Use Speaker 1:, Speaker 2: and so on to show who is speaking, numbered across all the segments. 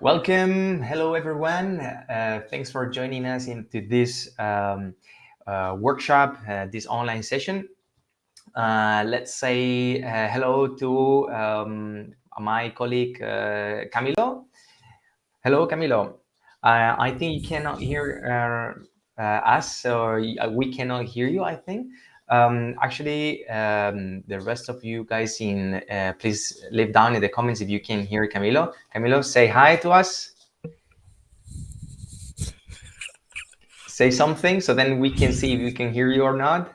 Speaker 1: Welcome. Hello, everyone. Thanks for joining us into this workshop, this online session. Let's say hello to my colleague Camilo. Hello, Camilo. I think you cannot hear us, so we cannot hear you, I think. Actually, the rest of you guys please leave down in the comments if you can hear Camilo. Camilo, say hi to us. Say something so then we can see if we can hear you or not.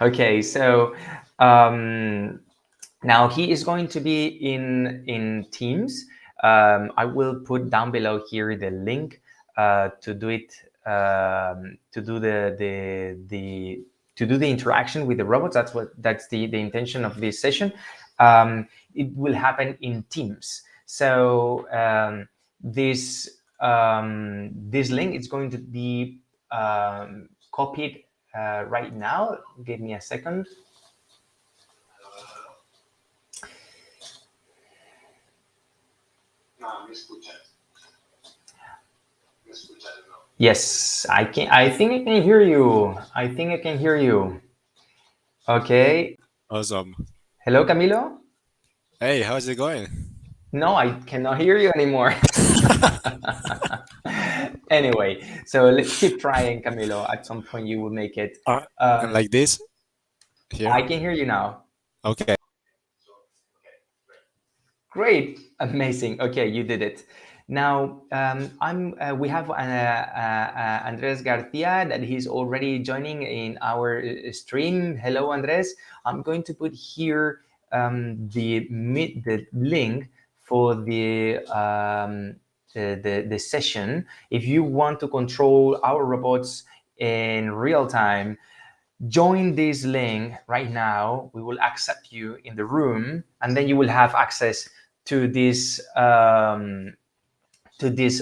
Speaker 1: Okay, so now he is going to be in Teams. I will put down below here the link to do it to do the interaction with the robots. That's the intention of this session. It will happen in Teams. So this link is going to be copied right now. Give me a second. Yes, I can. I think I can hear you. I think I can hear you. Okay.
Speaker 2: Awesome.
Speaker 1: Hello, Camilo.
Speaker 2: Hey, how's it going?
Speaker 1: No, I cannot hear you anymore. Anyway, so let's keep trying, Camilo. At some point, you will make it.
Speaker 2: And like this here?
Speaker 1: I can hear you now.
Speaker 2: Okay.
Speaker 1: Great, amazing. Okay, you did it. Now we have Andres Garcia that he's already joining in our stream. Hello, Andres. I'm going to put here the link for the session. If you want to control our robots in real time, join this link right now. We will accept you in the room, and then you will have access to this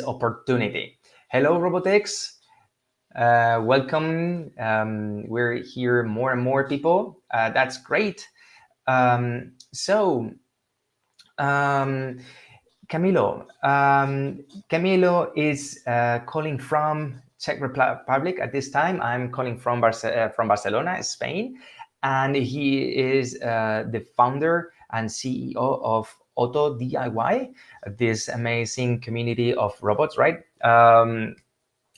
Speaker 1: opportunity. Hello, Robotics. Welcome. We're here more and more people. That's great. Camilo. Camilo is calling from Czech Republic at this time. I'm calling from Barcelona, Spain, and he is the founder and CEO of Auto DIY, this amazing community of robots, right?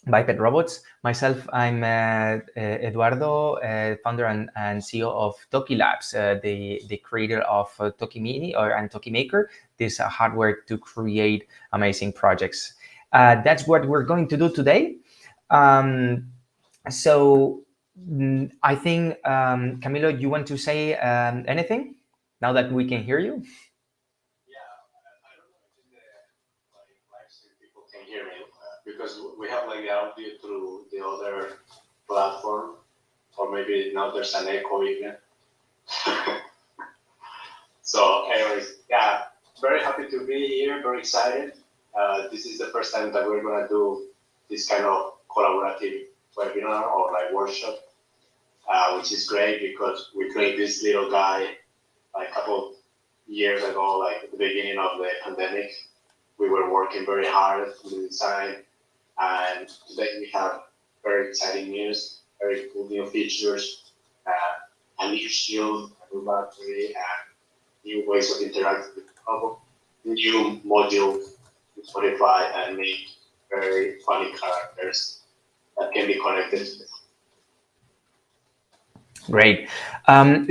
Speaker 1: Biped robots. Myself, I'm Eduardo, founder and CEO of Toki Labs, the creator of Toki Mini and Toki Maker, this hardware to create amazing projects. That's what we're going to do today. I think, Camilo, you want to say anything now that we can hear you?
Speaker 3: Because we have like the audio through the other platform, or maybe now there's an echo even. So anyways, yeah, very happy to be here, very excited. This is the first time that we're gonna do this kind of collaborative webinar or like workshop, which is great because we created this little guy like a couple years ago, like at the beginning of the pandemic. We were working very hard on the design, and today we have very exciting news, very cool new features, a new shield, a new battery, and new ways of interacting with the robot, new module to modify and make very funny characters that can be connected to them.
Speaker 1: Great.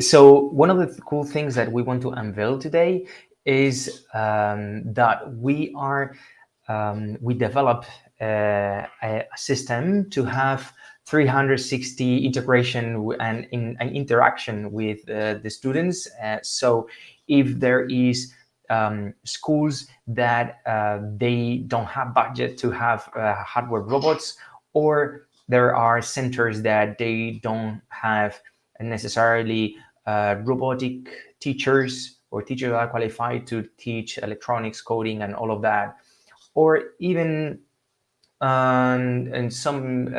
Speaker 1: So one of the cool things that we want to unveil today is that we develop a system to have 360 integration and interaction with the students. So if there is schools that they don't have budget to have hardware robots, or there are centers that they don't have necessarily robotic teachers or teachers that are qualified to teach electronics, coding, and all of that, or even and some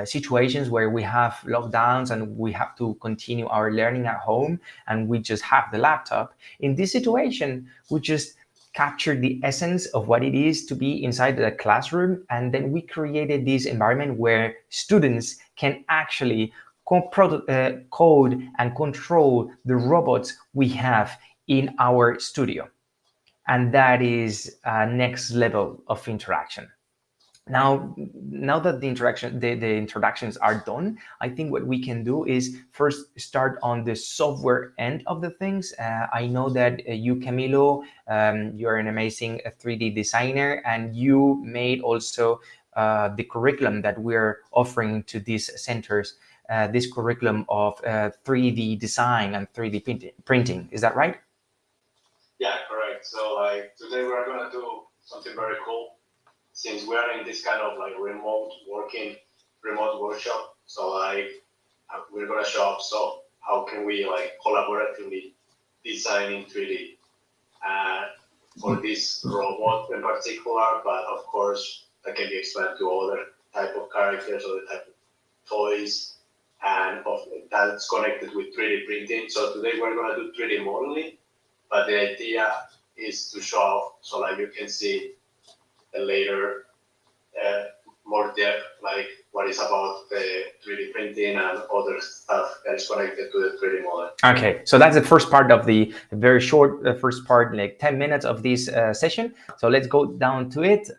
Speaker 1: situations where we have lockdowns and we have to continue our learning at home and we just have the laptop. In this situation, we just captured the essence of what it is to be inside the classroom, and then we created this environment where students can actually code and control the robots we have in our studio. And that is next level of interaction. Now that the introductions are done, I think what we can do is first start on the software end of the things. I know that you, Camilo, you're an amazing 3D designer, and you made also the curriculum that we're offering to these centers, this curriculum of 3D design and 3D printing. Is that right?
Speaker 3: Yeah, correct. So like today we're gonna do something very cool. Since we are in this kind of like remote workshop, so like we're gonna show up. So how can we like collaboratively design in 3D for this robot in particular? But of course, that can be expanded to other type of characters or the type of toys, and that's connected with 3D printing. So today we're gonna do 3D modeling, but the idea is to show off, so like you can see later more depth, like what is about the 3D printing and other stuff that is connected to the 3D model.
Speaker 1: Okay, so that's the first part of the very short first part, like 10 minutes of this session. So let's go down to it.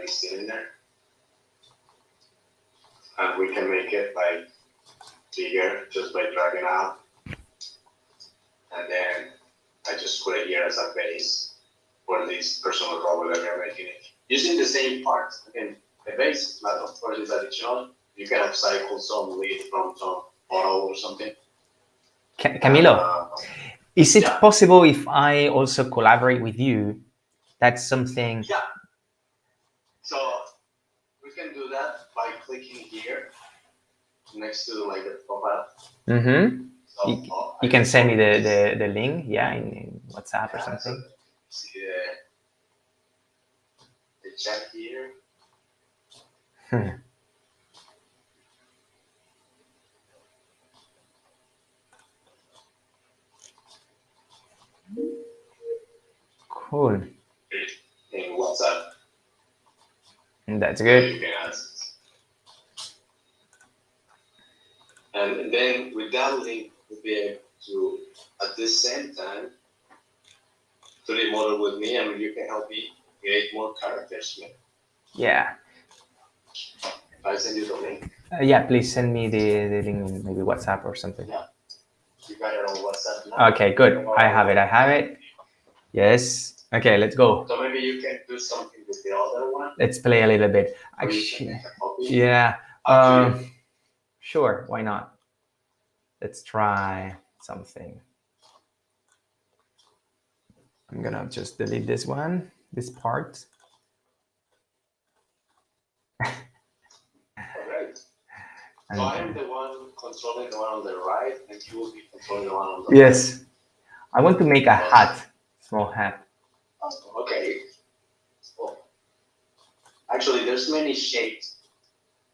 Speaker 3: Still in there, and we can make it like bigger just by dragging out, and then I just put it here as a base for this personal robot that we're making it using the same parts. Again, the base, but of course, is additional. You can upcycle some lead from some model or something.
Speaker 1: Camilo, is it possible if I also collaborate with you? That's something.
Speaker 3: Yeah. So we can do that by clicking here next to like the profile.
Speaker 1: Mm-hmm.
Speaker 3: So,
Speaker 1: you can send me the link, yeah, in WhatsApp or something.
Speaker 3: So see the chat here.
Speaker 1: Cool.
Speaker 3: In WhatsApp.
Speaker 1: That's good.
Speaker 3: You can ask. And then with that link, we'll be able to, at the same time, 3D model with me, and you can help me create more characters.
Speaker 1: Yeah.
Speaker 3: I send you the link.
Speaker 1: Yeah, please send me the link in maybe WhatsApp or something.
Speaker 3: Yeah. You got it on WhatsApp now.
Speaker 1: Okay, good. I have it. Yes. Okay, let's go.
Speaker 3: So maybe you can do something with the other one.
Speaker 1: Let's play a little bit.
Speaker 3: Actually,
Speaker 1: yeah. Sure, why not? Let's try something. I'm gonna just delete this one, this part.
Speaker 3: Alright. So I am the one controlling the one on the right, and you will be controlling the one on the
Speaker 1: Yes. I want to make a hat, small hat.
Speaker 3: left. Okay. Well, actually, there's many shapes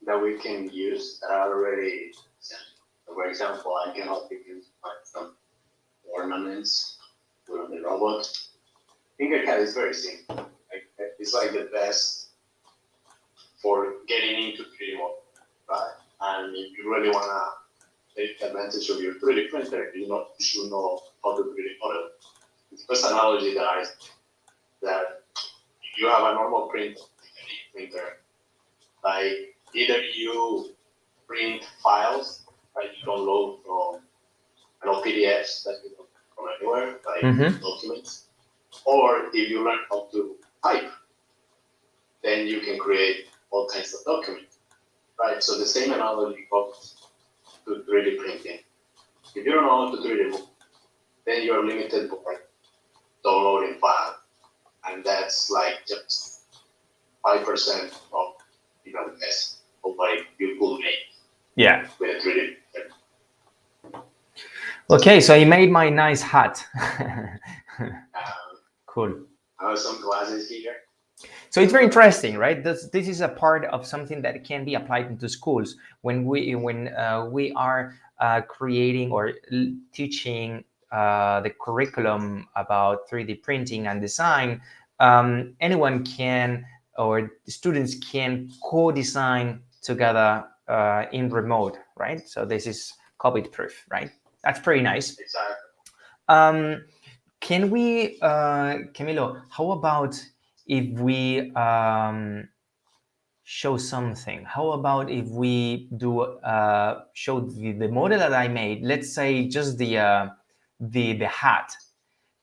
Speaker 3: that we can use that are already set. For example, I can help you use some ornaments with the robot. Tinkercad is very simple. It's like the best for getting into 3D model, right? And if you really wanna take advantage of your 3D printer, you should know how to 3D model. The first analogy that you have a normal printer, like either you print files that you download from PDFs that you don't from anywhere, like documents, or if you learn how to type, then you can create all kinds of documents, right? So the same analogy goes to 3D printing. If you don't know how to 3D move, then you're limited by downloading files, and that's like just 5% of the best of what you could make.
Speaker 1: Yeah.
Speaker 3: With a 3D printer.
Speaker 1: Okay, so I made my nice hat. Cool.
Speaker 3: I have some glasses here.
Speaker 1: So it's very interesting, right? This is a part of something that can be applied into schools when we are creating or teaching the curriculum about 3D printing and design. Anyone can, or students can co-design together in remote, right? So this is COVID proof, right? That's pretty nice.
Speaker 3: Exactly.
Speaker 1: Can we, Camilo, how about if we show something? How about if we do show the model that I made? Let's say just the hat.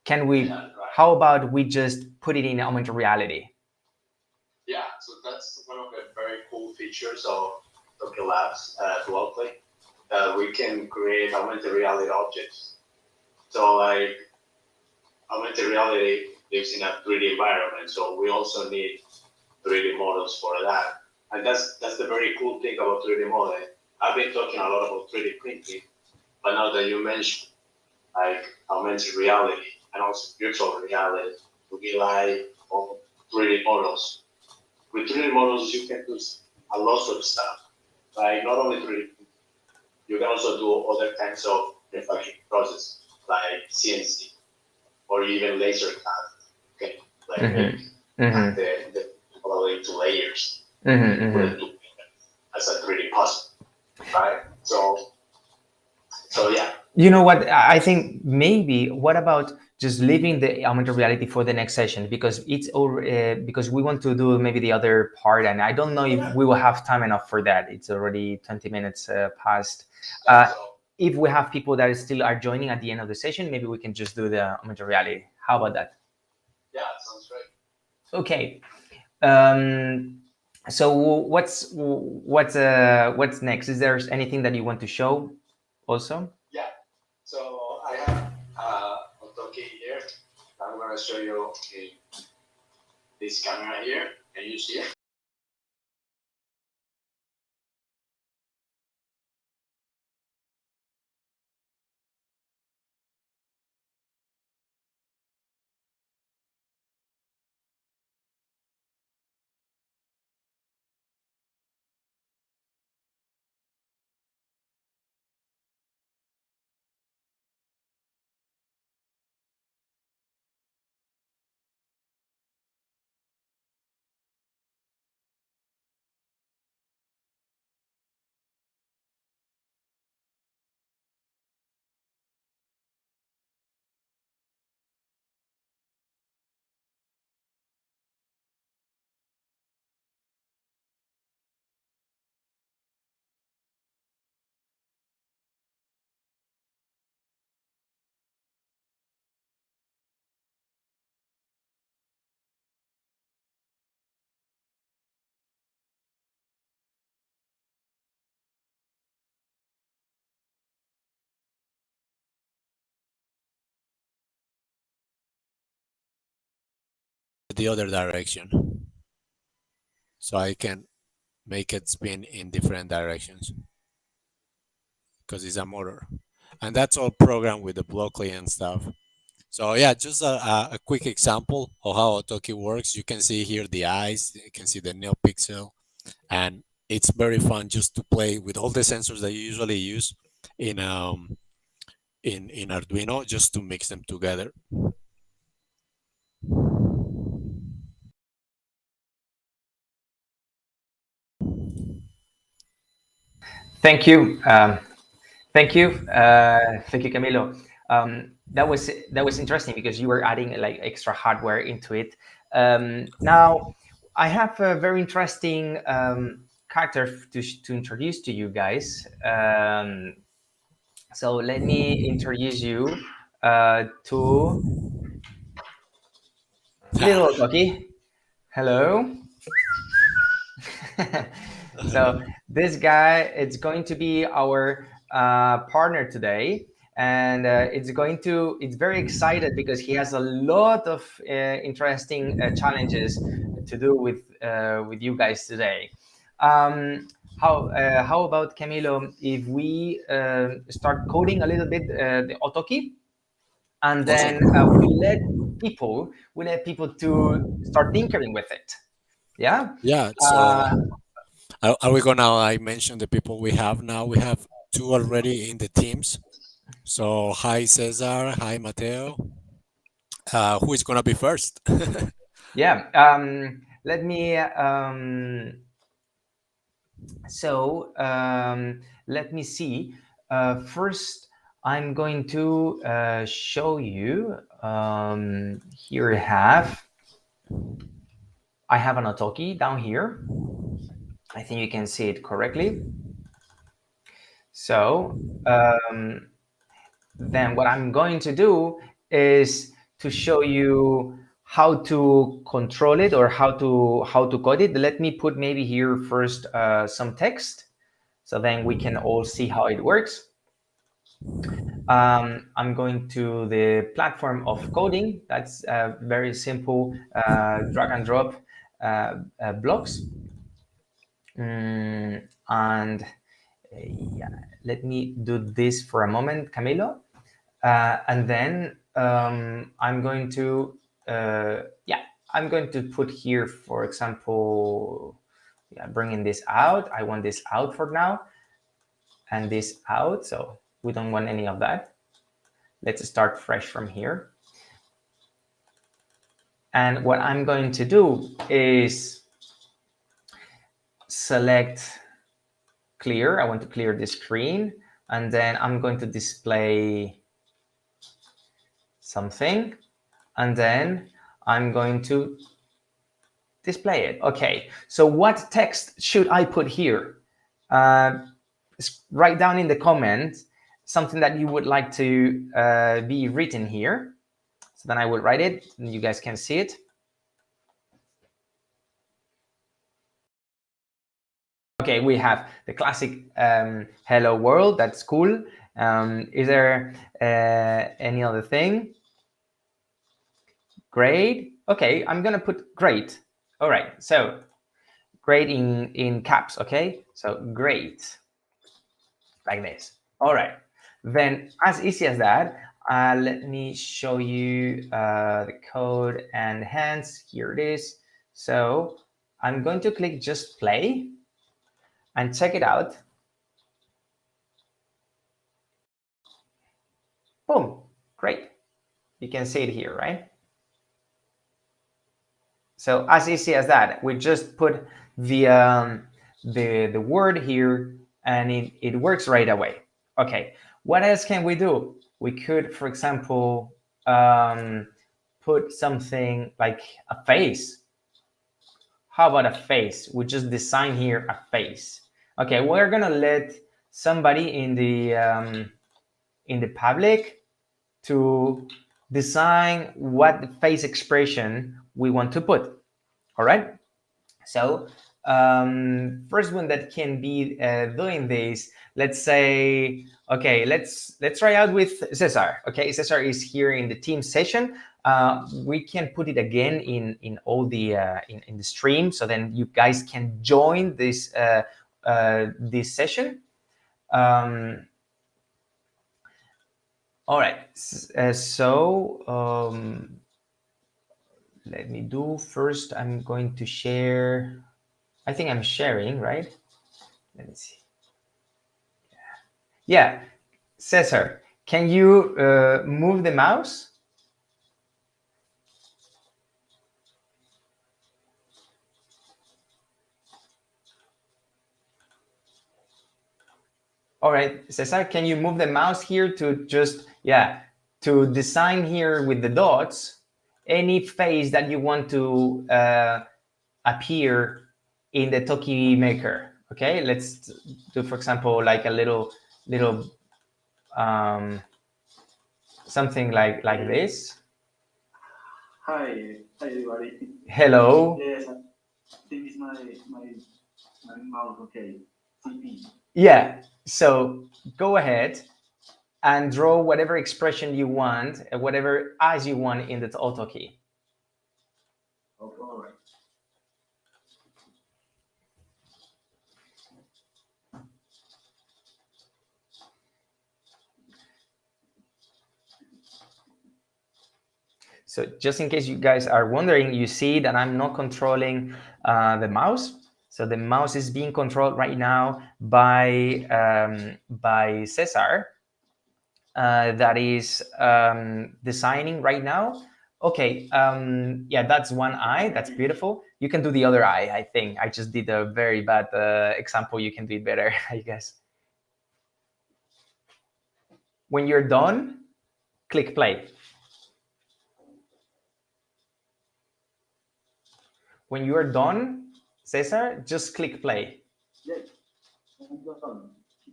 Speaker 1: Can we?
Speaker 3: Yeah, right.
Speaker 1: How about we just put it in augmented reality?
Speaker 3: Yeah, so that's one of the very cool features of Tokyo Labs at Wellplay. We can create augmented reality objects. So like augmented reality lives in a 3D environment, so we also need 3D models for that. And that's the very cool thing about 3D modeling. I've been talking a lot about 3D printing, but now that you mentioned like augmented reality and also virtual reality, to be like 3D models. With 3D models, you can do a lot of stuff. Like not only 3D, you can also do other kinds of manufacturing process, like CNC or even laser cut. Okay, like the all the way to layers. Put it to as a 3D puzzle, right? So yeah.
Speaker 1: You know what? I think maybe what about just leaving the augmented reality for the next session, because it's because we want to do maybe the other part, and I don't know if we will have time enough for that. It's already 20 minutes past. If we have people that still are joining at the end of the session, maybe we can just do the augmented reality. How about that?
Speaker 3: Yeah, sounds great.
Speaker 1: Okay. So what's next? Is there anything that you want to show also?
Speaker 3: Yeah. So I have a talkie here. I'm gonna show you this camera here. Can you see it?
Speaker 2: the other direction. So I can make it spin in different directions because it's a motor. And that's all programmed with the Blockly and stuff. So yeah, just a quick example of how Otoki works. You can see here the eyes, you can see the NeoPixel, and it's very fun just to play with all the sensors that you usually use in Arduino, just to mix them together.
Speaker 1: Thank you. Thank you, Camilo. That was interesting because you were adding like extra hardware into it. Now, I have a very interesting character to introduce to you guys. So let me introduce you to little Otoki. Hello. So this guy, it's going to be our partner today, and it's very excited because he has a lot of interesting challenges to do with you guys today. How about, Camilo, if we start coding a little bit the Otoki, and then we let people to start tinkering with it. Yeah.
Speaker 2: Yeah. So are we gonna like mention the people we have now? We have 2 already in the teams. So hi Cesar, hi Mateo. Who is gonna be first?
Speaker 1: Yeah. Let me. Let me see. First, I'm going to show you. Here I have an Otoki down here. I think you can see it correctly. So then what I'm going to do is to show you how to control it or how to code it. Let me put maybe here first some text, so then we can all see how it works. I'm going to the platform of coding. That's very simple drag and drop blocks. And yeah, let me do this for a moment, Camilo. And then I'm going to put here, for example, bringing this out. I want this out for now, and this out. So we don't want any of that. Let's start fresh from here. And what I'm going to do is select clear. I want to clear the screen, and then I'm going to display something, and then I'm going to display it. Okay, so what text should I put here? Write down in the comments something that you would like to be written here. So then I will write it, and you guys can see it. Okay, we have the classic hello world. That's cool. Is there any other thing? Great. Okay, I'm gonna put great. All right, so great in caps. Okay, so great, like this. All right, then as easy as that. Let me show you the code, and hence here it is. So I'm going to click just play and check it out. Boom, great. You can see it here, right? So as easy as that. We just put the word here, and it works right away. Okay, what else can we do? We could, for example, put something like a face. How about a face? We just design here a face. Okay, we're gonna let somebody in the public to design what face expression we want to put. All right. So first one that can be doing this, let's say, okay, let's try out with Cesar. Okay, Cesar is here in the team session. we can put it again in all the in the stream, so then you guys can join this this session. All right, so let me do first. I'm going to share. I think I'm sharing, right? Let me see. Yeah, Cesar, can you move the mouse? All right, Cesar, can you move the mouse here to just, to design here with the dots any face that you want to appear in the Toki Maker? Okay, let's do, for example, like a little something like this.
Speaker 4: Hi everybody.
Speaker 1: Hello.
Speaker 4: Yes, I think it's my mouse. Okay, CP.
Speaker 1: Yeah. So go ahead and draw whatever expression you want, whatever eyes you want in the Toki.
Speaker 4: Okay, all right.
Speaker 1: So just in case you guys are wondering, you see that I'm not controlling the mouse. So the mouse is being controlled right now by Cesar, that is designing right now. Okay, yeah, that's one eye. That's beautiful. You can do the other eye, I think. I just did a very bad example. You can do it better, I guess. When you're done, click play. When you are done, Cesar, just click play.
Speaker 4: Yes, I'm done.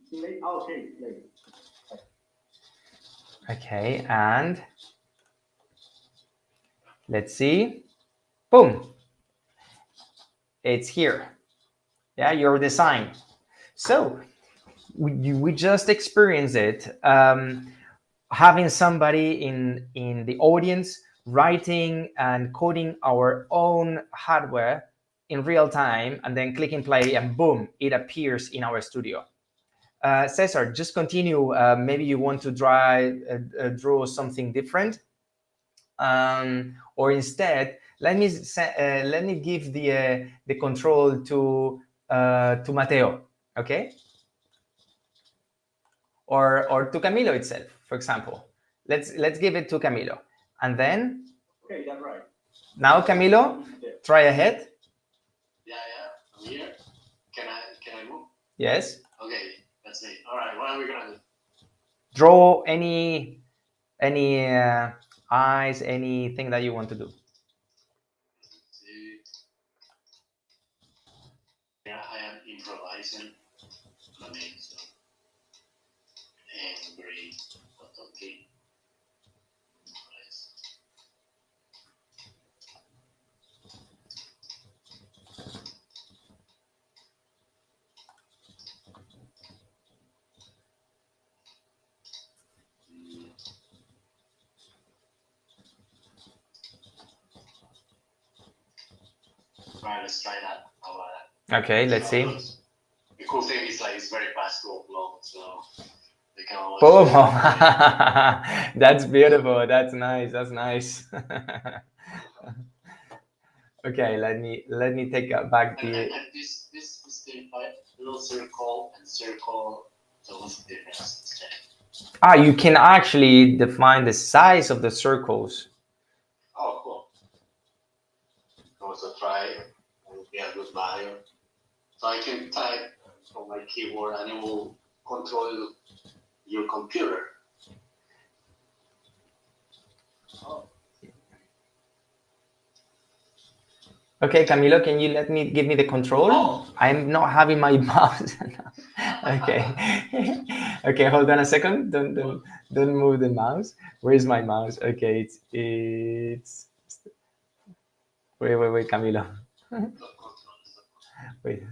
Speaker 4: Play. Oh, okay, play.
Speaker 1: Okay, and let's see. Boom. It's here. Yeah, your design. So we just experienced it. Having somebody in the audience writing and coding our own hardware in real time, and then clicking play, and boom, it appears in our studio. Cesar, just continue. Maybe you want to draw something different, or instead, let me give the control to Mateo, okay, or to Camilo itself, for example. Let's give it to Camilo, and then.
Speaker 4: Okay, that's right.
Speaker 1: Now, Camilo, try ahead.
Speaker 3: Yeah, I'm here. Can I move?
Speaker 1: Yes.
Speaker 3: Okay, that's it. All right, what are we gonna do?
Speaker 1: Draw any eyes, anything that you want to do.
Speaker 3: Yeah, I am improvising. I mean, so angry, okay. Right, let's try that. How about that?
Speaker 1: Okay, let's see.
Speaker 3: The cool thing is like it's very fast to upload, so they can always.
Speaker 1: Boom! That's beautiful. That's nice. That's nice. Okay, let me take back the.
Speaker 3: And this little circle and circle. So what's the difference?
Speaker 1: You can actually define the size of the circles.
Speaker 3: Oh, cool. Also try and be a good buyer. So I can type from my keyboard and it will control your computer. Oh.
Speaker 1: Okay, Camilo, can you give me the control?
Speaker 3: Oh.
Speaker 1: I'm not having my mouse. Okay. Okay, hold on a second. Don't move the mouse. Where's my mouse? Okay, it's. Wait, Camilo. Wait.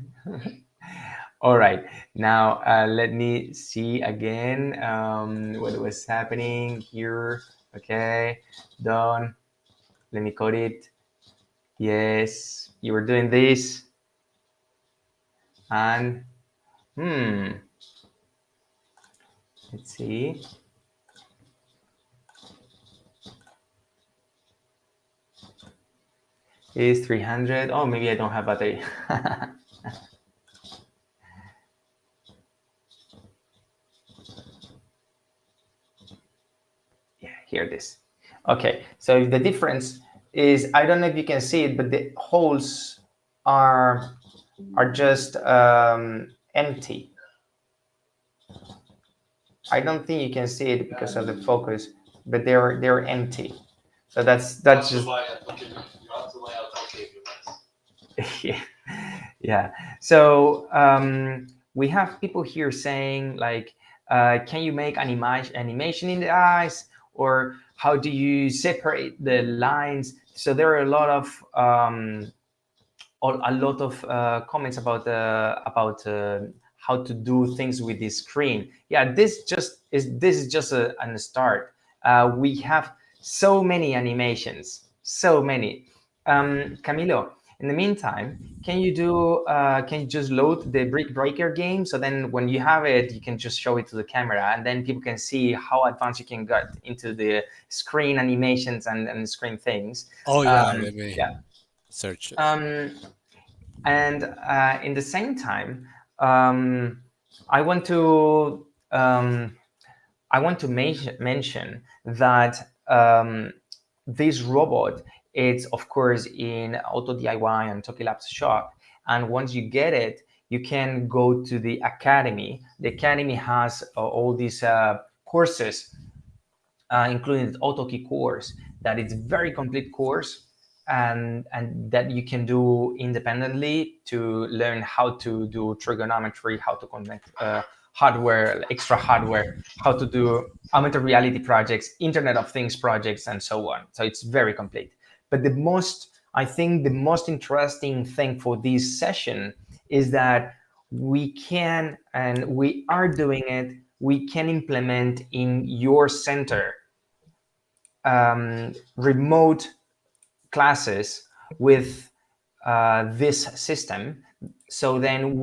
Speaker 1: All right. Now let me see again what was happening here. Okay, done. Let me code it. Yes, you were doing this. And let's see. Is 300. Oh, maybe I don't have battery. Yeah, here it is. Okay, so the difference is, I don't know if you can see it, but the holes are just empty. I don't think you can see it because of the focus, but they're empty. So that's just yeah. Yeah. So we have people here saying like, can you make animation in the eyes, or how do you separate the lines? So there are a lot of comments about how to do things with this screen. Yeah, this is just a start. We have so many animations, so many. Camilo, in the meantime, can you just load the Brick Breaker game? So then when you have it, you can just show it to the camera, and then people can see how advanced you can get into the screen animations and screen things.
Speaker 2: Oh yeah, let me search it.
Speaker 1: And in the same time, I want to mention that this robot, it's of course in Auto DIY and Toki Labs shop, and once you get it, you can go to the academy. The academy has all these courses, including the AutoKey course, that it's very complete course, and that you can do independently to learn how to do trigonometry, how to connect hardware, extra hardware, how to do augmented reality projects, Internet of Things projects, and so on. So it's very complete. But I think the most interesting thing for this session is that we can, and we are doing it, we can implement in your center remote classes with this system. So then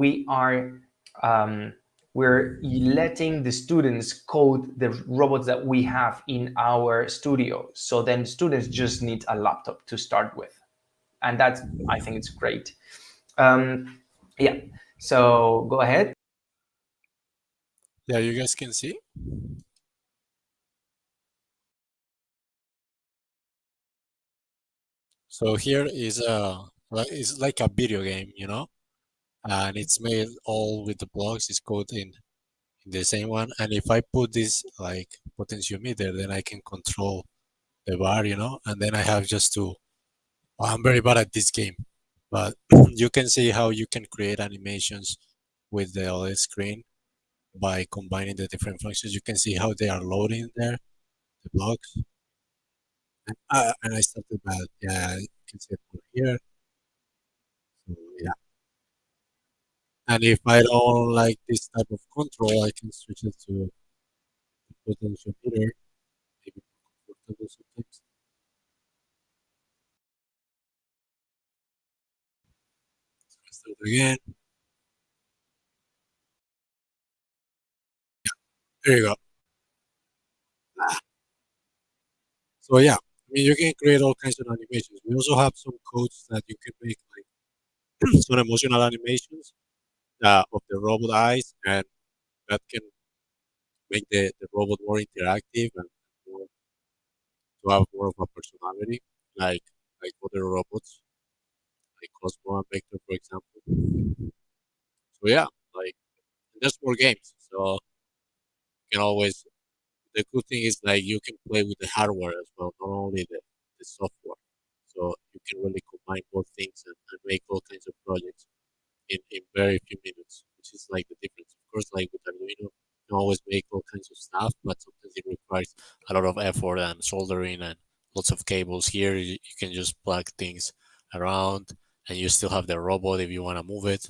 Speaker 1: we're letting the students code the robots that we have in our studio. So then students just need a laptop to start with, and I think it's great. Yeah. So go ahead.
Speaker 2: Yeah, you guys can see. So here is it's like a video game, and it's made all with the blocks. It's coded in the same one. And if I put this like potentiometer, then I can control the bar, and then I have just to. Well, I'm very bad at this game, but you can see how you can create animations with the OLED screen by combining the different functions. You can see how they are loading there, the blocks. And I started bad. Yeah, you can see it over here. So, yeah. And if I don't like this type of control, I can switch it to the potentiometer. Maybe more comfortable sometimes. So I start again. There you go. So yeah, I mean you can create all kinds of animations. We also have some codes that you can make like some emotional animations of the robot eyes, and that can make the robot more interactive and more, to have more of a personality, like other robots, like Cosmo and Vector, for example. So yeah, like there's more games. So you can always. The good thing is like you can play with the hardware as well, not only the software. So you can really combine both things and make all kinds of projects in very few minutes, which is like the difference. Of course, like with Arduino, you can always make all kinds of stuff, but sometimes it requires a lot of effort and soldering and lots of cables. Here, you can just plug things around, and you still have the robot if you want to move it.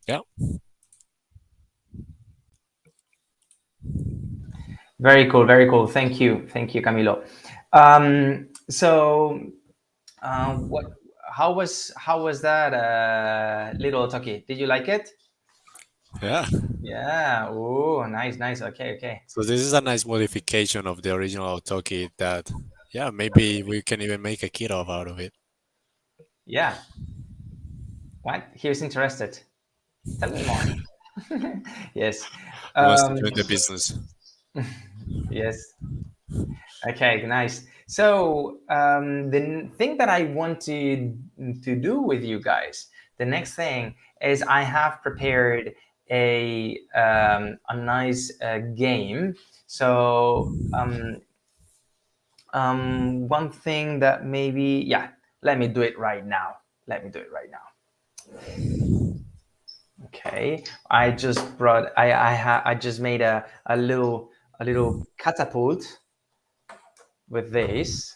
Speaker 2: Yeah.
Speaker 1: Very cool, very cool. Thank you, Camilo. So, what? How was that little Toki? Did you like it?
Speaker 2: Yeah.
Speaker 1: Yeah. Oh, nice, nice. Okay, okay.
Speaker 2: So this is a nice modification of the original Toki that, yeah, maybe we can even make a kit out of it.
Speaker 1: Yeah. What? He's interested. Tell me more. Yes.
Speaker 2: He wants to join the business.
Speaker 1: Yes. Okay, nice. So the thing that I want to do with you guys, the next thing is I have prepared a nice game. So one thing that maybe, yeah, let me do it right now. Let me do it right now. Okay, I just brought I just made a little catapult with this,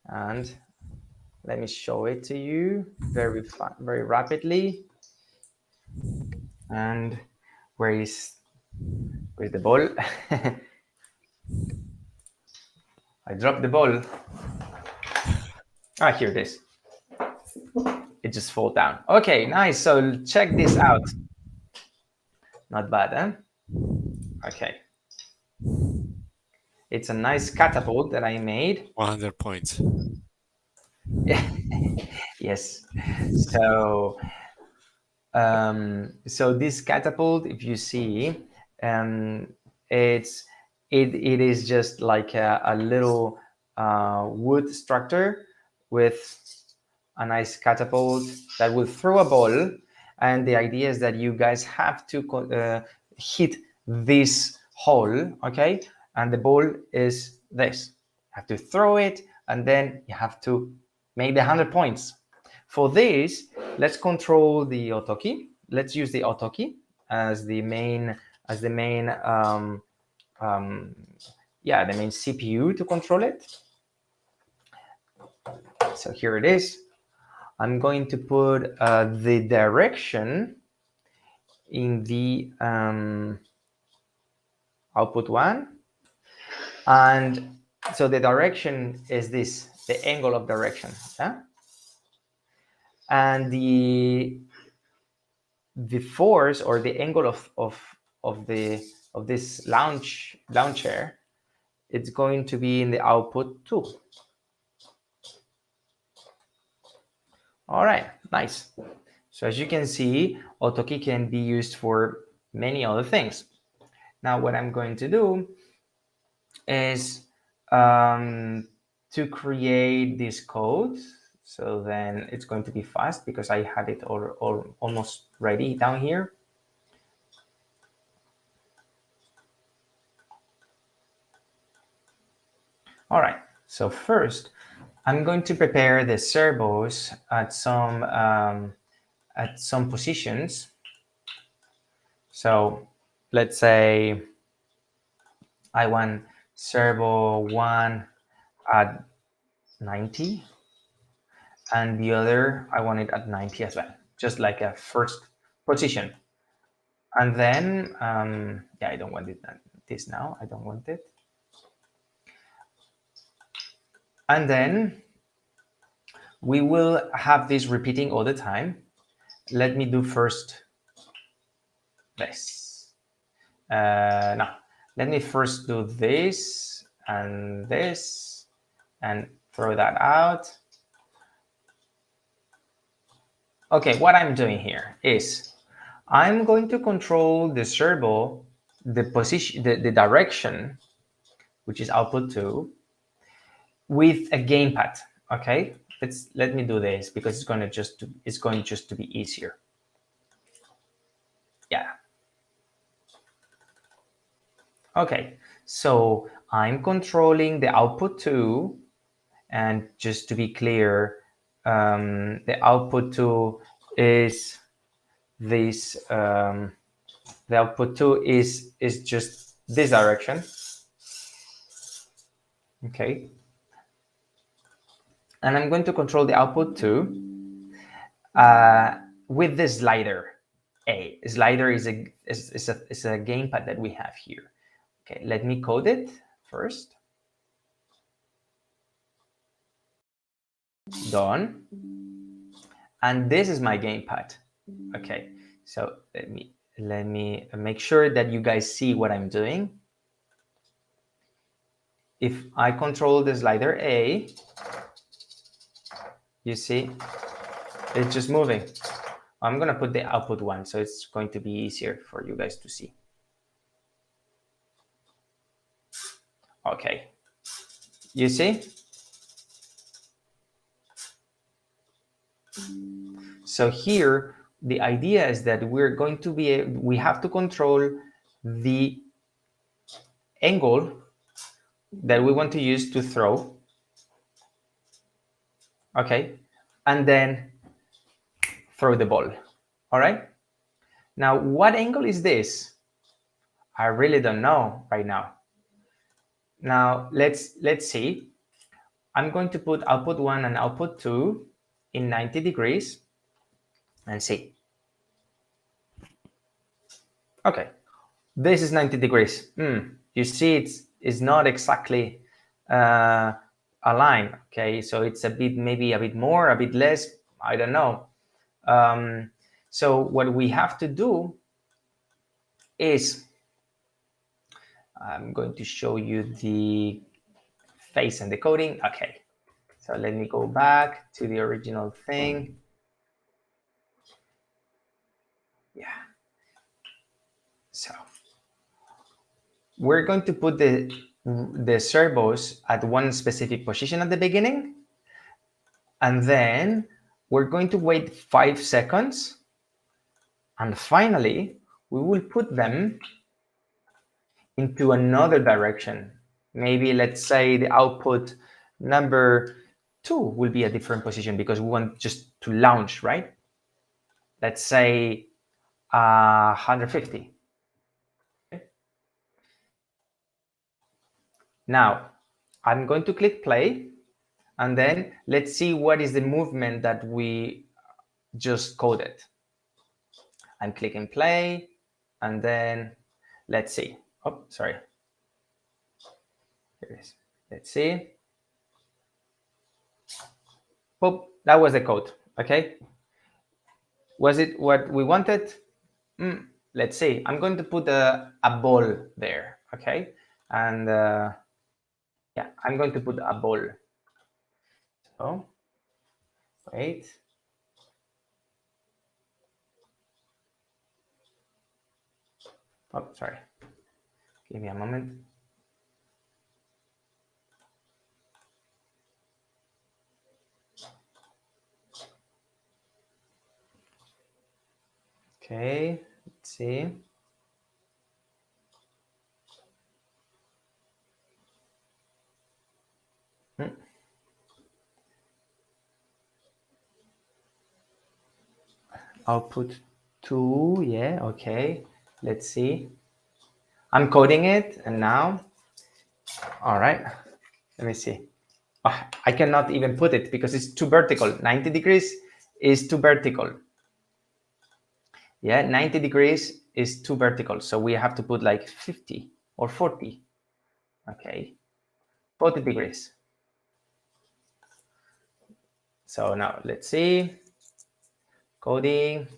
Speaker 1: and let me show it to you very rapidly. And where's the ball? I dropped the ball. Ah, here it is. It just fall down. Okay, nice. So check this out. Not bad, huh? Okay. It's a nice catapult that I made.
Speaker 2: 100 points.
Speaker 1: Yes. So so this catapult, if you see, it is just like a little wood structure with a nice catapult that will throw a ball, and the idea is that you guys have to hit this hole, okay? And the ball is this. You have to throw it, and then you have to make the 100 points. For this, let's control the Otoki. Let's use the Otoki as the main the main CPU to control it. So here it is. I'm going to put the direction in the output 1, and so the direction is this, the angle of direction, yeah? And the force or the angle of this launcher, it's going to be in the output 2. All right, nice. So as you can see, Otoki can be used for many other things. Now what I'm going to do is to create this code. So then it's going to be fast because I have it all almost ready down here. All right, so first I'm going to prepare the servos at some positions. So let's say I want servo 1 at 90, and the other I want it at 90 as well, just like a first position. And then, yeah, I don't want it this now. I don't want it. And then we will have this repeating all the time. Let me do first this. No, let me first do this and this and throw that out. Okay, what I'm doing here is I'm going to control the servo, the position, the direction, which is output 2, with a gamepad. Okay, let me do this because it's going just to be easier. Yeah. Okay, so I'm controlling the output 2, and just to be clear, the output 2 is this. The output 2 is just this direction. Okay. And I'm going to control the output 2 with the slider. A slider is a gamepad that we have here. Okay, let me code it first. Done. And this is my gamepad. Okay, so let me make sure that you guys see what I'm doing. If I control the slider A, you see it's just moving. I'm gonna put the output one, so it's going to be easier for you guys to see. Okay, you see? So here, the idea is that we have to control the angle that we want to use to throw. Okay, and then throw the ball. All right. Now, what angle is this? I really don't know right now. Now, let's see. I'm going to put output 1 and output 2 in 90 degrees and see. Okay, this is 90 degrees. You see it's not exactly aligned. Okay, so it's maybe a bit more, a bit less, I don't know. So what we have to do is, I'm going to show you the face and the coding. Okay, so let me go back to the original thing. Yeah. So we're going to put the servos at one specific position at the beginning, and then we're going to wait 5 seconds, and finally we will put them into another direction. Maybe let's say the output number 2 will be a different position because we want just to launch, right? Let's say 150. Okay. Now I'm going to click play, and then let's see what is the movement that we just coded. I'm clicking play, and then let's see. Oh, sorry. Here it is. Let's see. Oh, that was the code. Okay. Was it what we wanted? Let's see. I'm going to put a ball there. Okay. And yeah, I'm going to put a ball. So wait. Oh, sorry. Give me a moment. Okay, let's see. Output 2, yeah, okay. Let's see. I'm coding it, and now, all right, let me see. Oh, I cannot even put it because it's too vertical. 90 degrees is too vertical. Yeah, 90 degrees is too vertical. So we have to put like 50 or 40. Okay, 40 degrees. So now let's see. Coding.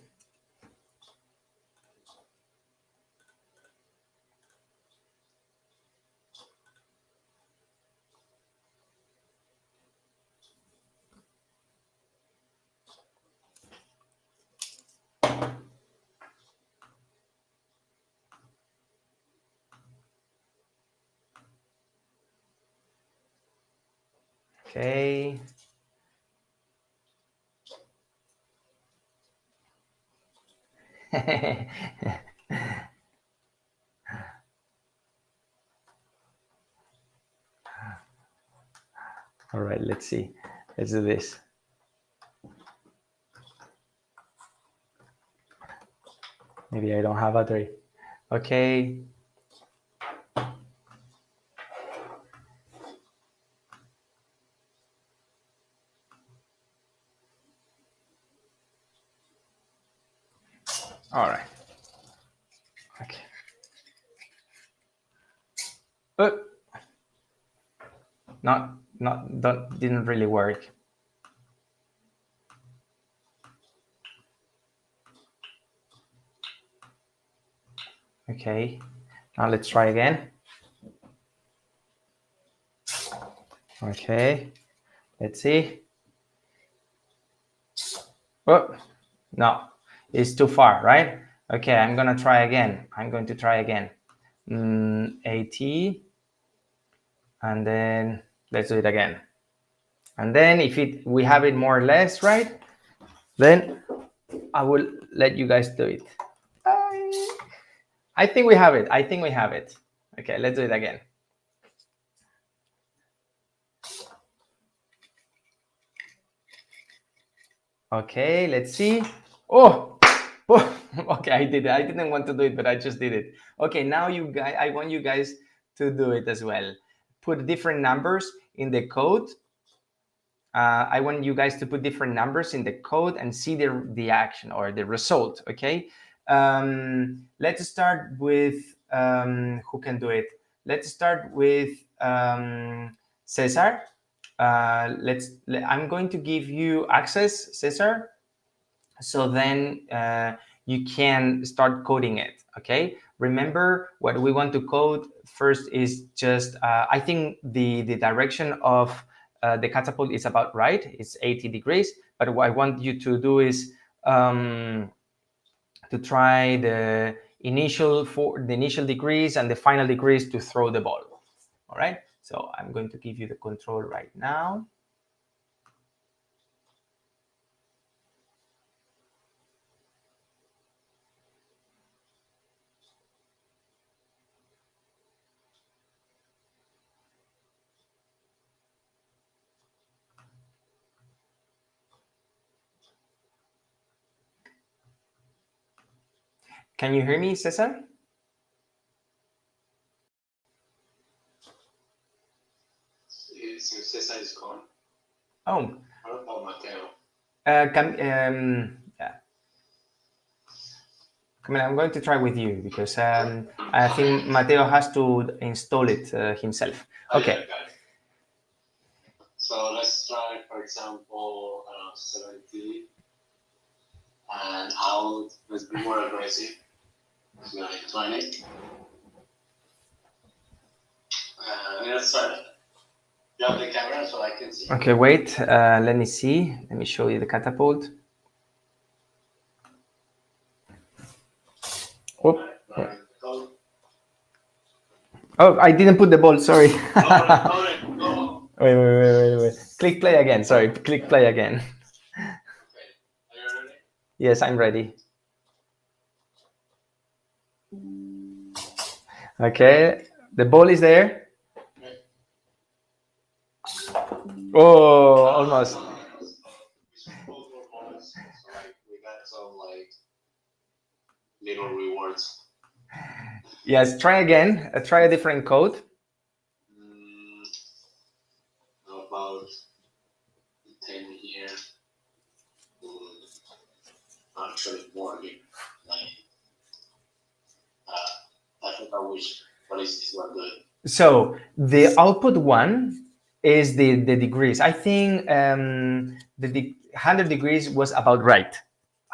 Speaker 1: Okay. All right, let's see. Let's do this. Maybe I don't have battery. Okay. All right. Okay. Didn't really work. Okay, now let's try again. Okay, let's see. Oh, no, it's too far, right? Okay, I'm gonna try again. I'm going to try again. AT, and then let's do it again. And then if we have it more or less right, then I will let you guys do it. I think we have it. I think we have it. Okay, let's do it again. Okay, let's see. Oh, okay, I did it. I didn't want to do it, but I just did it. Okay, now you guys, I want you guys to do it as well. Put different numbers in the code. I want you guys to put different numbers in the code and see the action or the result. Okay. Let's start with who can do it. Let's start with Cesar. I'm going to give you access, Cesar, so then you can start coding it. Okay, remember what we want to code first is just I think the direction of the catapult is about right. It's 80 degrees, but what I want you to do is to try the initial degrees and the final degrees to throw the ball. All right, so I'm going to give you the control right now. Can you hear me, Cesar?
Speaker 3: Cesar is gone.
Speaker 1: Oh.
Speaker 3: What about Mateo?
Speaker 1: Yeah. Camilo, I'm going to try with you because I think Mateo has to install it himself. Okay.
Speaker 3: Yeah, got it. So let's try, for example, 70 and out. Let's be more aggressive. Like 20. Let's try that. You have the camera so I can see.
Speaker 1: Okay, wait. Let me see. Let me show you the catapult. Oh, oh, I didn't put the ball. Sorry. Wait. Click play again. Sorry. Click play again.
Speaker 3: Okay. Are you ready?
Speaker 1: Yes, I'm ready. Okay. The ball is there. Oh, almost.
Speaker 3: We got some little rewards.
Speaker 1: Yes, try again. Try a different code.
Speaker 3: About 10 here. Actually, more. I think I wish. What is this one doing?
Speaker 1: So the output one is the degrees. I think the 100 degrees was about right.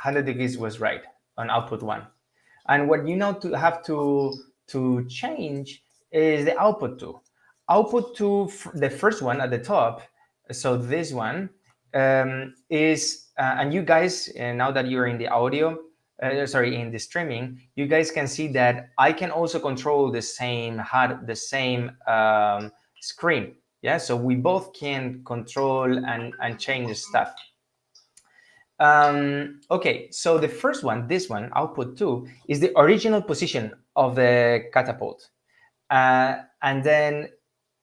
Speaker 1: 100 degrees was right on output one. And what you know have to change is the output two. Output two, the first one at the top. So this one is, and you guys, now that you're in the audio, in the streaming, you guys can see that I can also control the same screen. Yeah, so we both can control and change stuff. Okay, so the first one, this one, output two, is the original position of the catapult. And then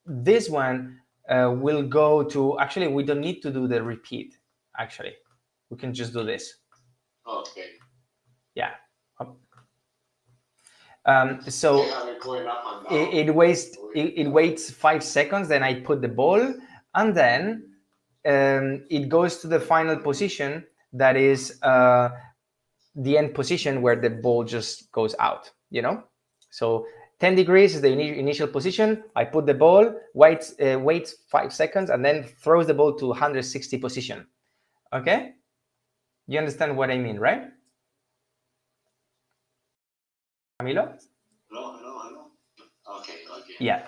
Speaker 1: this one will go to, actually, we don't need to do the repeat, actually. We can just do this.
Speaker 3: Okay.
Speaker 1: Yeah. So it waits 5 seconds, then I put the ball, and then it goes to the final position, that is the end position where the ball just goes out, So 10 degrees is the initial position. I put the ball, waits 5 seconds, and then throws the ball to 160 position. Okay? You understand what I mean, right? Camilo? Yeah.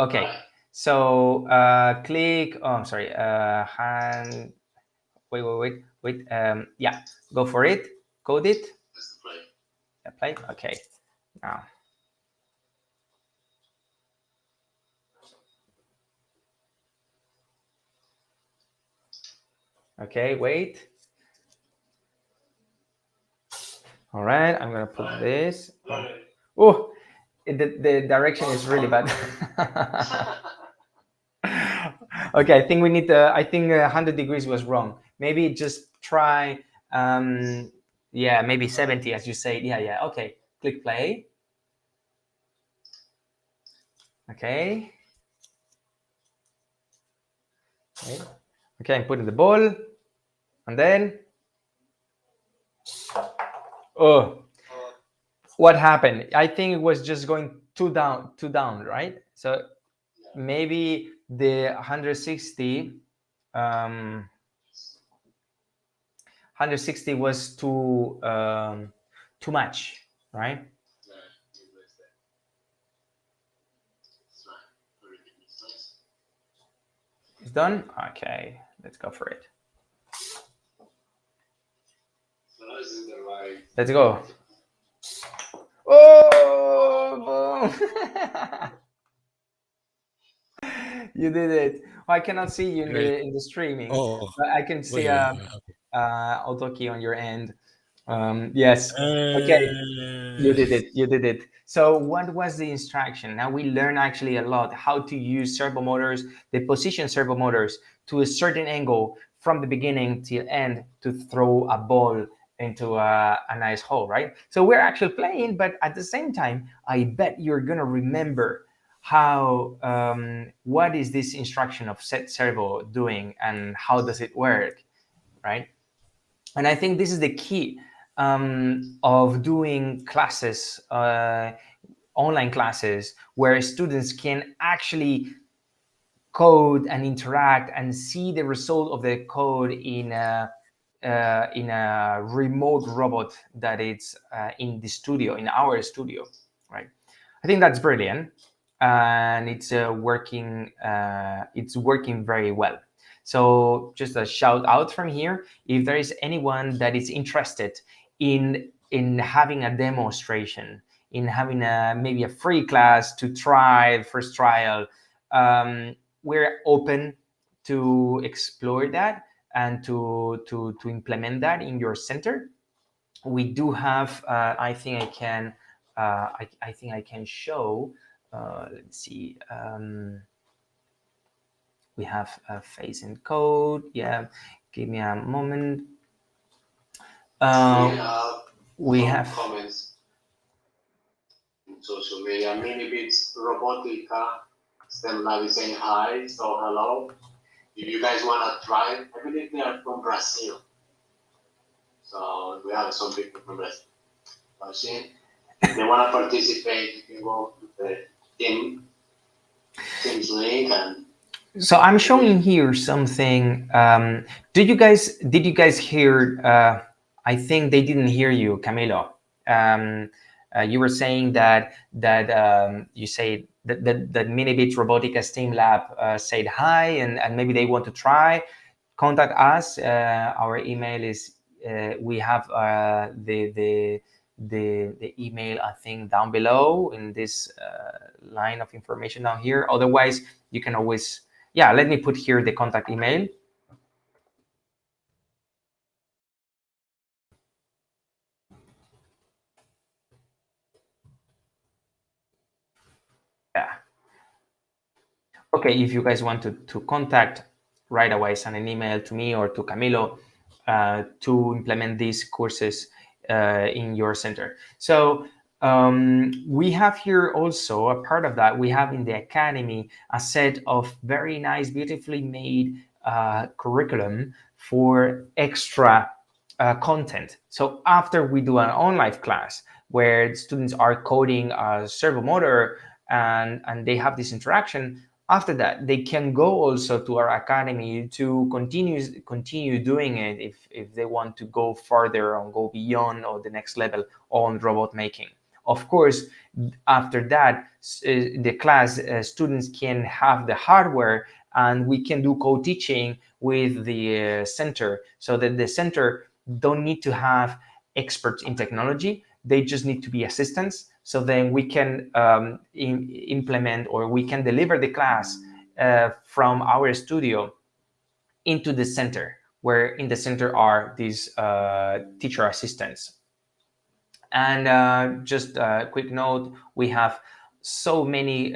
Speaker 1: Okay. So click. Oh, I'm sorry. Hand. Wait. Yeah. Go for it. Code it. Play. Okay. Now. Okay. Wait. All right. I'm gonna put this. Oh, the direction is really bad. Okay, I think we need to. I think 100 degrees was wrong. Maybe just try. Yeah, maybe 70, as you say. Yeah. Okay, click play. Okay. Okay, I'm putting the ball, and then. Oh, what happened? I think it was just going too down, right? So maybe the 160. 160 was too much, right? It's done. Okay, let's go for it. Let's go. Oh, boom! You did it. Well, I cannot see you in the streaming, but I can see auto key on your end. Yes. Okay. You did it. You did it. So what was the instruction? Now we learn actually a lot how to use servo motors, the position servo motors to a certain angle from the beginning till end to throw a ball into a nice hole, right? So we're actually playing, but at the same time, I bet you're gonna remember how what is this instruction of set servo doing and how does it work, right? And I think this is the key of doing classes, online classes, where students can actually code and interact and see the result of the code in a remote robot that it's in the studio, in our studio, right? I think that's brilliant, and it's working very well. So just a shout out from here, if there is anyone that is interested in having a demonstration, in having maybe a free class to try first trial, we're open to explore that and to implement that in your center. We do have I think I can show, let's see, we have a face and code. Yeah, give me a moment. We have
Speaker 3: comments in social media. Mini Bits Robotica, STEM Lab is saying hi, so hello. If you guys want to try it, I believe they are from Brazil. So we have some people from Brazil. If they want to participate, you can go to the Teams link and.
Speaker 1: So I'm showing here something. Did you guys hear? I think they didn't hear you, Camilo. You were saying that you say that Minibit Robotica STEAM Lab said hi, and maybe they want to try. Contact us. Our email is we have the email, I think, down below in this line of information down here. Otherwise, you can always. Yeah, let me put here the contact email. Yeah. Okay, if you guys want to contact right away, send an email to me or to Camilo to implement these courses in your center. So we have here also a part of that. We have in the academy a set of very nice, beautifully made curriculum for extra content. So after we do an online class where students are coding a servo motor and they have this interaction, after that they can go also to our academy to continue doing it if they want to go further or go beyond or the next level on robot making. Of course, after that, the class students can have the hardware, and we can do co-teaching with the center, so that the center don't need to have experts in technology. They just need to be assistants. So then we can implement, or we can deliver the class from our studio into the center, where in the center are these teacher assistants. And just a quick note, we have so many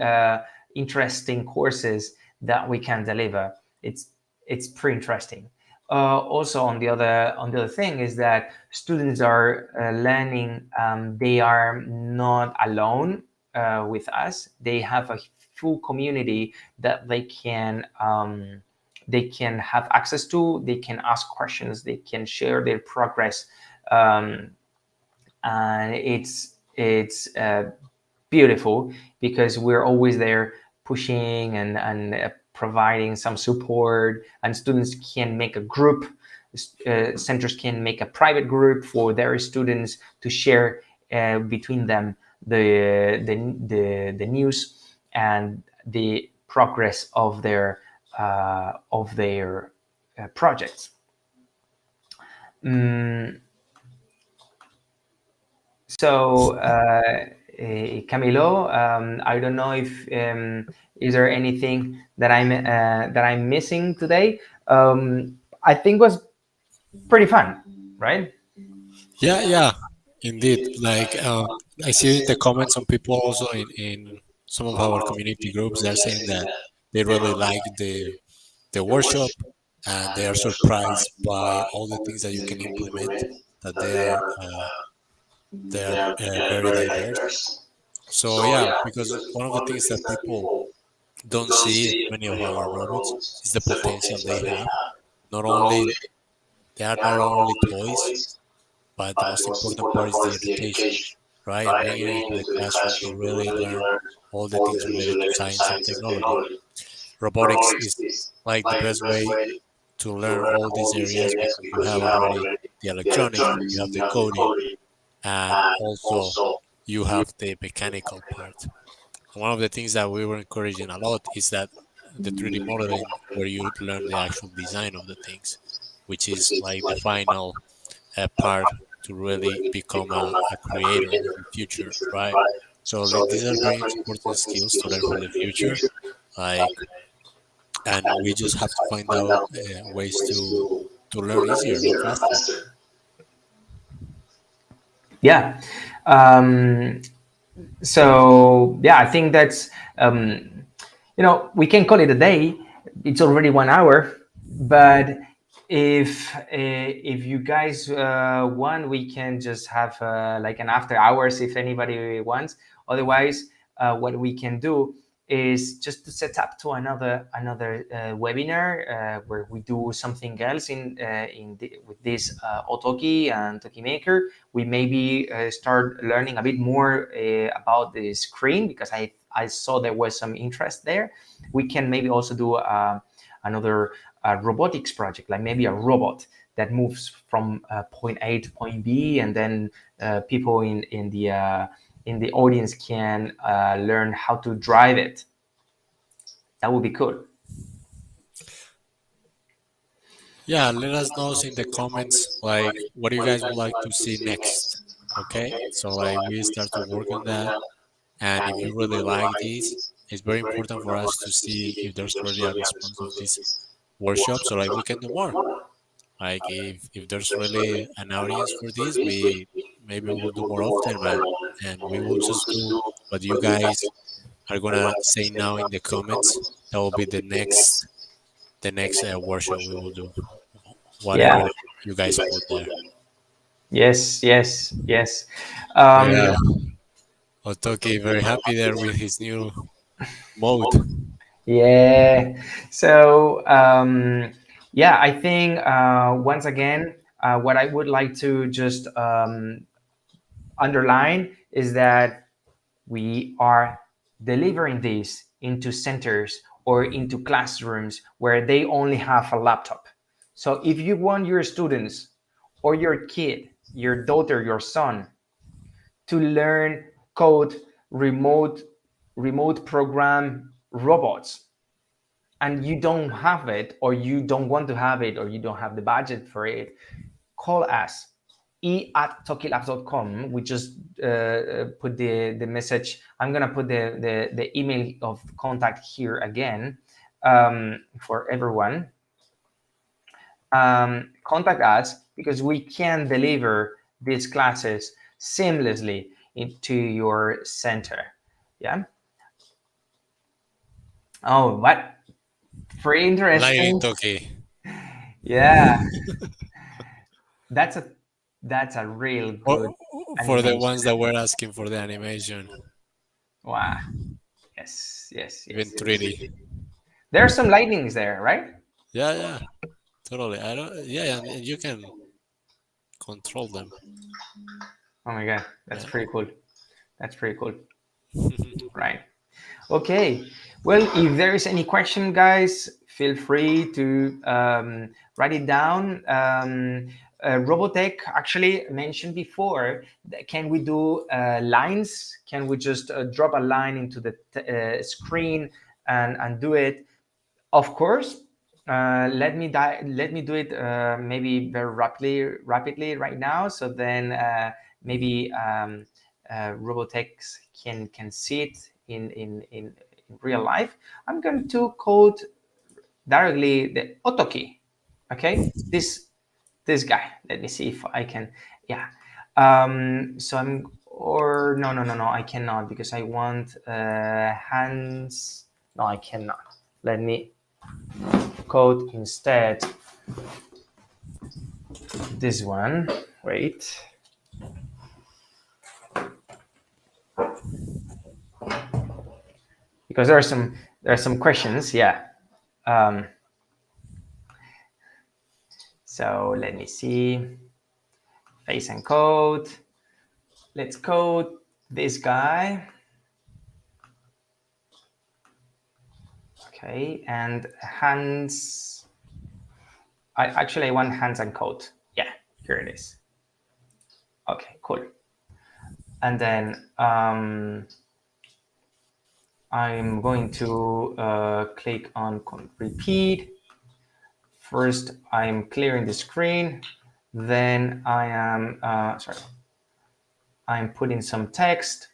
Speaker 1: interesting courses that we can deliver. It's pretty interesting. Also, on the other thing is that students are learning. They are not alone with us. They have a full community that they can have access to. They can ask questions. They can share their progress. And it's beautiful, because we're always there pushing and providing some support, and students can make a group. Centers can make a private group for their students to share between them the news and the progress of their projects. So, Camilo, I don't know if is there anything that I'm missing today. I think was pretty fun, right?
Speaker 2: Yeah, indeed. Like I see in the comments, some people also in some of our community groups, they're saying that they really like the workshop, and they are surprised by all the things that you can implement. That they are very diverse. So yeah, because one of the things that people don't see in many of our robots is the potential they have. Not only they are not only toys, but the most important part is the education, right? And bringing it into the classroom to really learn all the things related to science and technology. Robotics is like the best way to learn all these areas because you have already the electronics, you have the coding, and also you have the mechanical part. One of the things that we were encouraging a lot is that the 3D modeling, where you learn the actual design of the things, which is like the final part to really become a creator in the future, right? So these are very important skills to learn for the future. Like, and we just have to find out ways to learn easier and faster.
Speaker 1: Yeah. Um, so yeah, I think that's we can call it a day. It's already 1 hour, but if you guys want, we can just have like an after hours if anybody wants. Otherwise, what we can do is just to set up to another webinar where we do something else with this Otoki and Toki Maker. We maybe start learning a bit more about the screen, because I saw there was some interest there. We can maybe also do another robotics project, like maybe a robot that moves from point A to point B, and then people in the audience can learn how to drive it. That would be cool.
Speaker 2: Yeah, let us know in the comments like what you guys would like to see next. Okay, so like we start to work on that, and if you really like this, it's very important for us to see if there's really a response of this workshop, so like we can do more. Like if there's really an audience for this, we maybe we'll do more often, and we will just do what you guys are gonna say now in the comments. That will be the next workshop we will do.
Speaker 1: Yeah.
Speaker 2: Whatever you guys put there.
Speaker 1: Yes.
Speaker 2: Yeah, Otoki very happy there with his new mode.
Speaker 1: Yeah. So yeah, I think once again, what I would like to just underline is that we are delivering this into centers or into classrooms where they only have a laptop. So if you want your students or your kid, your daughter, your son to learn code remote program robots, and you don't have it, or you don't want to have it, or you don't have the budget for it, call us e@tokilabs.com. We just put the message. I'm gonna put the email of contact here again for everyone. Contact us, because we can deliver these classes seamlessly into your center. Yeah. Oh, what? Pretty interesting.
Speaker 2: Toki.
Speaker 1: Yeah. That's a real good
Speaker 2: For the
Speaker 1: animation.
Speaker 2: ones that were asking for the animation.
Speaker 1: Wow. Yes.
Speaker 2: Even 3D.
Speaker 1: There are some lightnings there, right?
Speaker 2: Yeah, totally. I don't. Yeah, and you can control them.
Speaker 1: Oh my god, that's pretty cool. That's pretty cool. Right. Okay. Well, if there is any question, guys, feel free to write it down. Robotech actually mentioned before, can we do lines? Can we just drop a line into the screen and do it? Of course. Let me do it maybe very rapidly right now. So then maybe Robotech can see it in real life. I'm going to code directly the Otoki. Okay, this guy. Let me see if I can. Yeah. So I'm no. I cannot, because I want hands. No, I cannot. Let me code instead this one. Wait. Because there are some questions. Yeah. So let me see. Face and code. Let's code this guy. Okay, and hands. I want hands and code. Yeah, here it is. Okay, cool. And then I'm going to click on repeat. First, I'm clearing the screen. Then I am, I'm putting some text.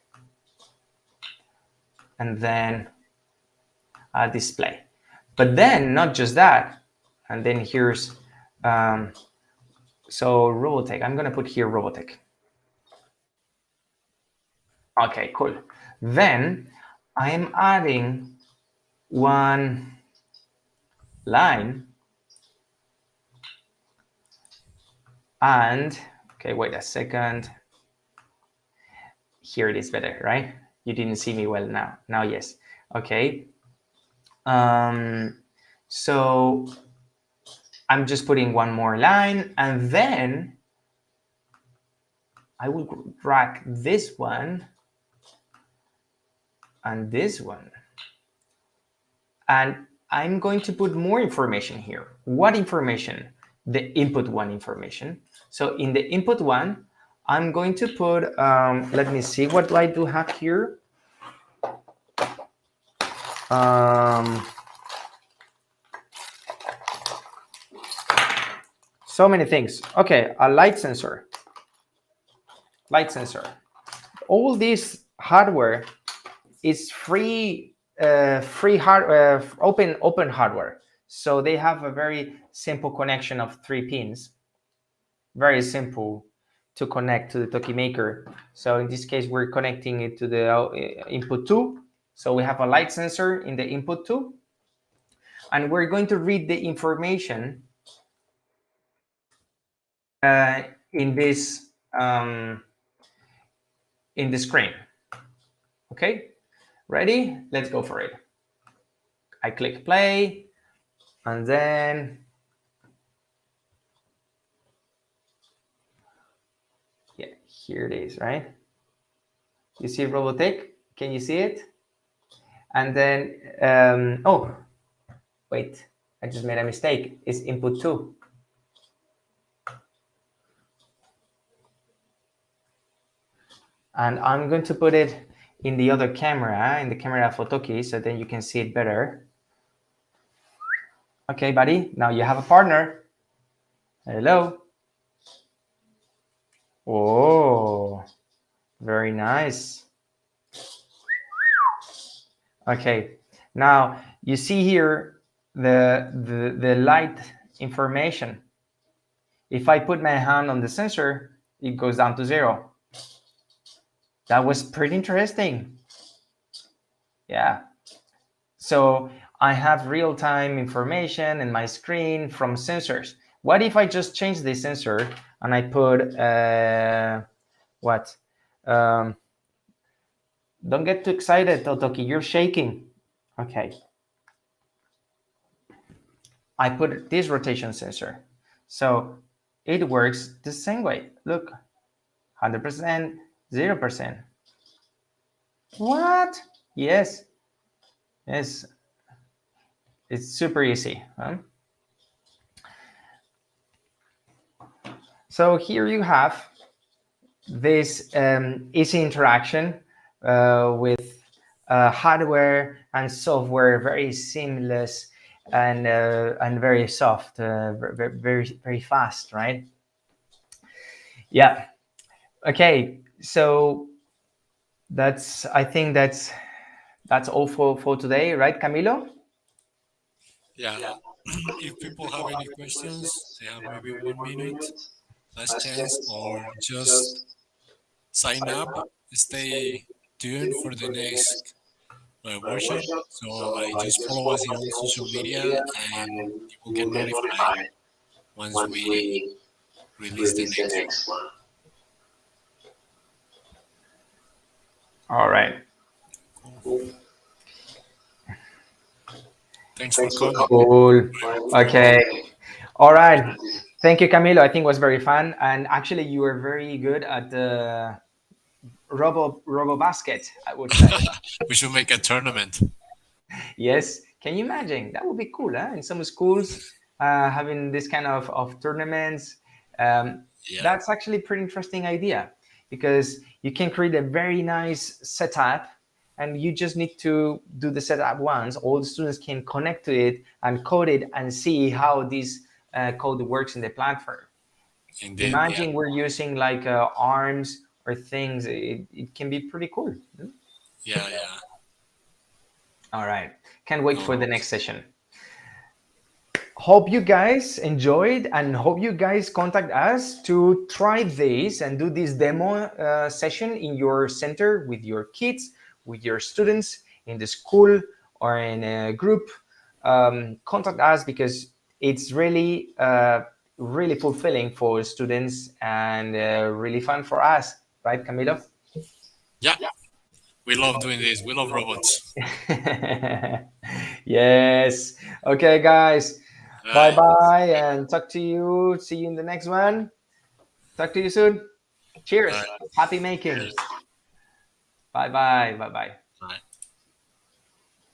Speaker 1: And then I'll display. But then, not just that. And then here's, so Robotech. I'm going to put here Robotech. Okay, cool. Then I'm adding one line. And, okay, wait a second. Here it is better, right? You didn't see me well now. Now, yes. Okay. So I'm just putting one more line, and then I will drag this one and this one. And I'm going to put more information here. What information? The input one information. So in the input one, I'm going to put, let me see, what do I have here? So many things. Okay, a light sensor. Light sensor. All this hardware is free hardware, open hardware. So they have a very simple connection of 3 pins. Very simple to connect to the Toki Maker. So in this case, we're connecting it to the input 2. So we have a light sensor in the input 2. And we're going to read the information in this in the screen. Okay, ready? Let's go for it. I click play, and then yeah, here it is, right? You see Robotech? Can you see it? And then oh, wait, I just made a mistake. It's input 2. And I'm going to put it in the other camera, in the camera photoki, so then you can see it better. Okay, buddy, now you have a partner. Hello. Oh, very nice. Okay, now you see here the light information. If I put my hand on the sensor, it goes down to 0. That was pretty interesting. Yeah. So I have real-time information in my screen from sensors. What if I just change the sensor and I put what? Don't get too excited, Totoki. You're shaking. Okay. I put this rotation sensor. So it works the same way. Look, 100%, 0%. What? Yes. Yes. It's super easy. Huh? So here you have this easy interaction with hardware and software, very seamless and very soft, very fast, right? Yeah. Okay. So I think that's all for today, right, Camilo?
Speaker 2: Yeah. If people have any questions, they have maybe 1 minute, last chance, or just sign up, stay tuned for the next workshop. So just follow us in all social media, and you will get notified once we release the next one.
Speaker 1: All right.
Speaker 2: Cool. Thanks for coming.
Speaker 1: Cool. Okay. All right. Thank you, Camilo. I think it was very fun. And actually, you were very good at the robo basket, I would say.
Speaker 2: We should make a tournament.
Speaker 1: Yes. Can you imagine? That would be cool, huh? In some schools, having this kind of tournaments. That's actually a pretty interesting idea, because you can create a very nice setup and you just need to do the setup once. All the students can connect to it and code it and see how this code works in the platform.
Speaker 2: Indeed,
Speaker 1: Imagine we're using like arms or things. It can be pretty cool.
Speaker 2: Yeah.
Speaker 1: All right. Can't wait for the next session. Hope you guys enjoyed, and hope you guys contact us to try this and do this demo session in your center with your kids, with your students in the school or in a group. Contact us, because it's really really fulfilling for students and really fun for us, right, Camilo?
Speaker 2: Yeah. We love doing this. We love robots.
Speaker 1: Yes. Okay, guys. Bye-bye, and talk to you. See you in the next one. Talk to you soon. Cheers. Happy making. Bye-bye. Bye-bye.